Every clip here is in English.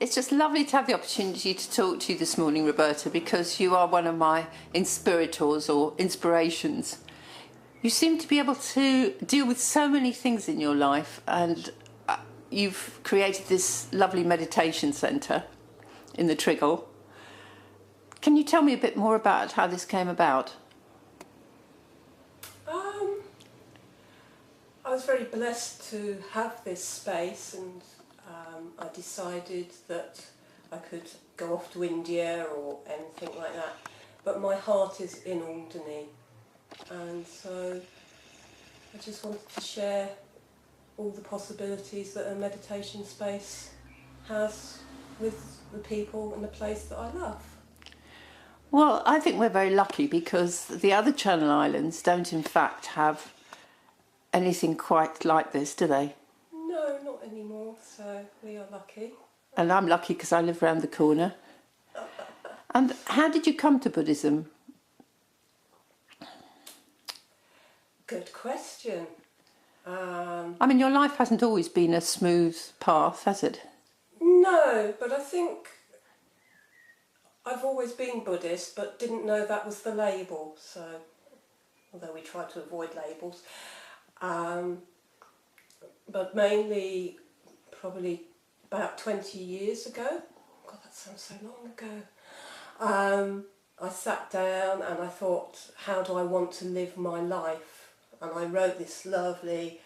It's just lovely to have the opportunity to talk to you this morning, Roberta, because you are one of my inspirators or inspirations. You seem to be able to deal with so many things in your life, and you've created this lovely meditation centre in the Triggle. Can you tell me a bit more about how this came about? I was very blessed to have this space, and I decided that I could go off to India or anything like that, but my heart is in Alderney, and so I just wanted to share all the possibilities that a meditation space has with the people and the place that I love. Well, I think we're very lucky because the other Channel Islands don't in fact have anything quite like this, do they? No, not anymore, so we are lucky. And I'm lucky because I live round the corner. And how did you come to Buddhism? Good question. I mean, your life hasn't always been a smooth path, has it? No, but I think I've always been Buddhist, but didn't know that was the label, so, although we try to avoid labels. But mainly, probably about 20 years ago, God, that sounds so long ago, I sat down and I thought, how do I want to live my life? And I wrote this lovely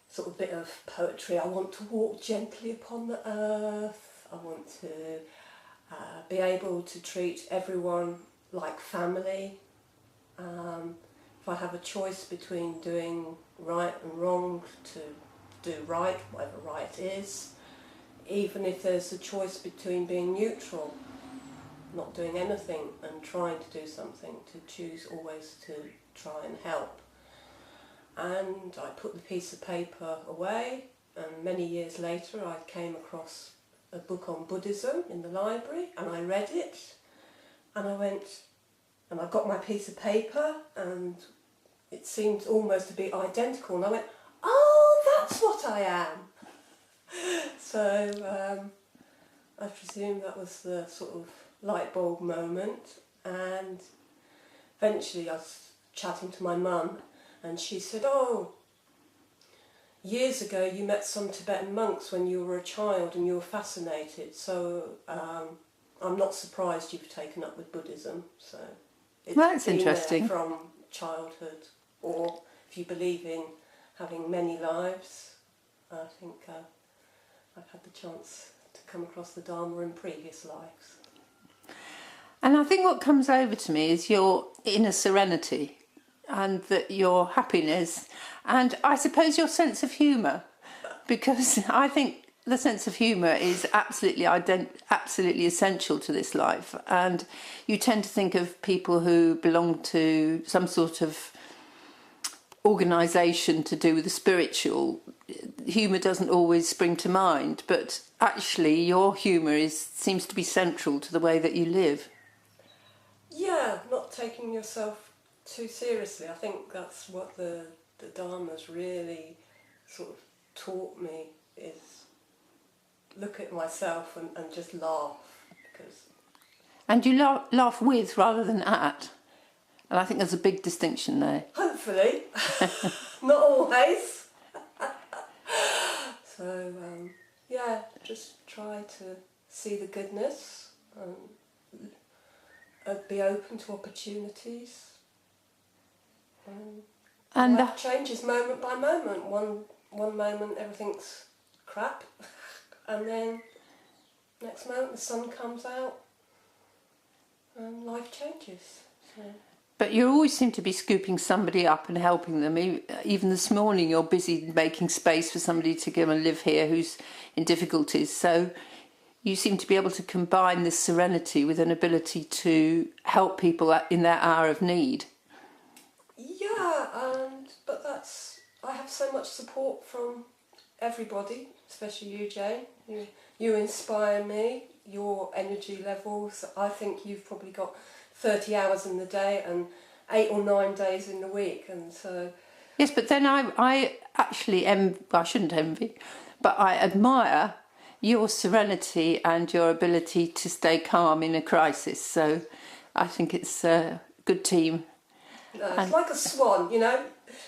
sort of bit of poetry. I want to walk gently upon the earth. I want to be able to treat everyone like family. If I have a choice between doing right and wrong, to do right, whatever right is. Even if there's a choice between being neutral, not doing anything, and trying to do something, to choose always to try and help. And I put the piece of paper away, and many years later I came across a book on Buddhism in the library, and I read it, and I went, and I got my piece of paper, and it seemed almost to be identical, and I went, oh, that's what I am. So I presume that was the sort of light bulb moment, and eventually I was chatting to my mum, and she said, oh, years ago you met some Tibetan monks when you were a child and you were fascinated, so I'm not surprised you've taken up with Buddhism. So it's That's been interesting. there from childhood, or if you believe in having many lives, I think I've had the chance to come across the Dharma in previous lives. And I think what comes over to me is your inner serenity and that your happiness and I suppose your sense of humour, because I think the sense of humour is absolutely essential to this life, and you tend to think of people who belong to some sort of organisation to do with the spiritual. Humour doesn't always spring to mind, but actually your humour seems to be central to the way that you live. Yeah, not taking yourself too seriously. I think that's what the Dharma's really sort of taught me, is look at myself and just laugh. And you laugh with rather than at. And I think there's a big distinction there. Hopefully. Not always. So, yeah, just try to see the goodness and be open to opportunities. And life changes moment by moment. One moment everything's crap, and then next moment the sun comes out and life changes. So. But you always seem to be scooping somebody up and helping them. Even this morning you're busy making space for somebody to come and live here who's in difficulties. So you seem to be able to combine this serenity with an ability to help people in their hour of need. Yeah, but I have so much support from everybody, especially you, Jane. You inspire me, your energy levels. I think you've probably got 30 hours in the day and 8 or 9 days in the week, and so... Yes, but then I actually I shouldn't envy, but I admire your serenity and your ability to stay calm in a crisis. So I think it's a good team. No, it's like a swan, you know.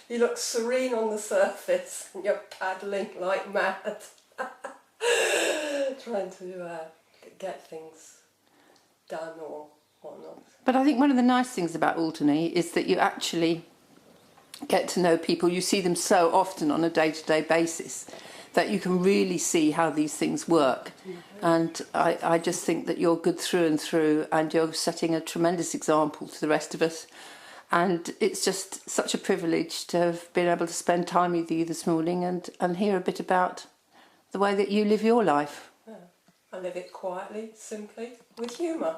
You look serene on the surface and you're paddling like mad, trying to get things done or whatnot. But I think one of the nice things about Alderney is that you actually get to know people. You see them so often on a day-to-day basis that you can really see how these things work. And I just think that you're good through and through, and you're setting a tremendous example to the rest of us. And it's just such a privilege to have been able to spend time with you this morning and hear a bit about the way that you live your life. Yeah. I live it quietly, simply, with humour.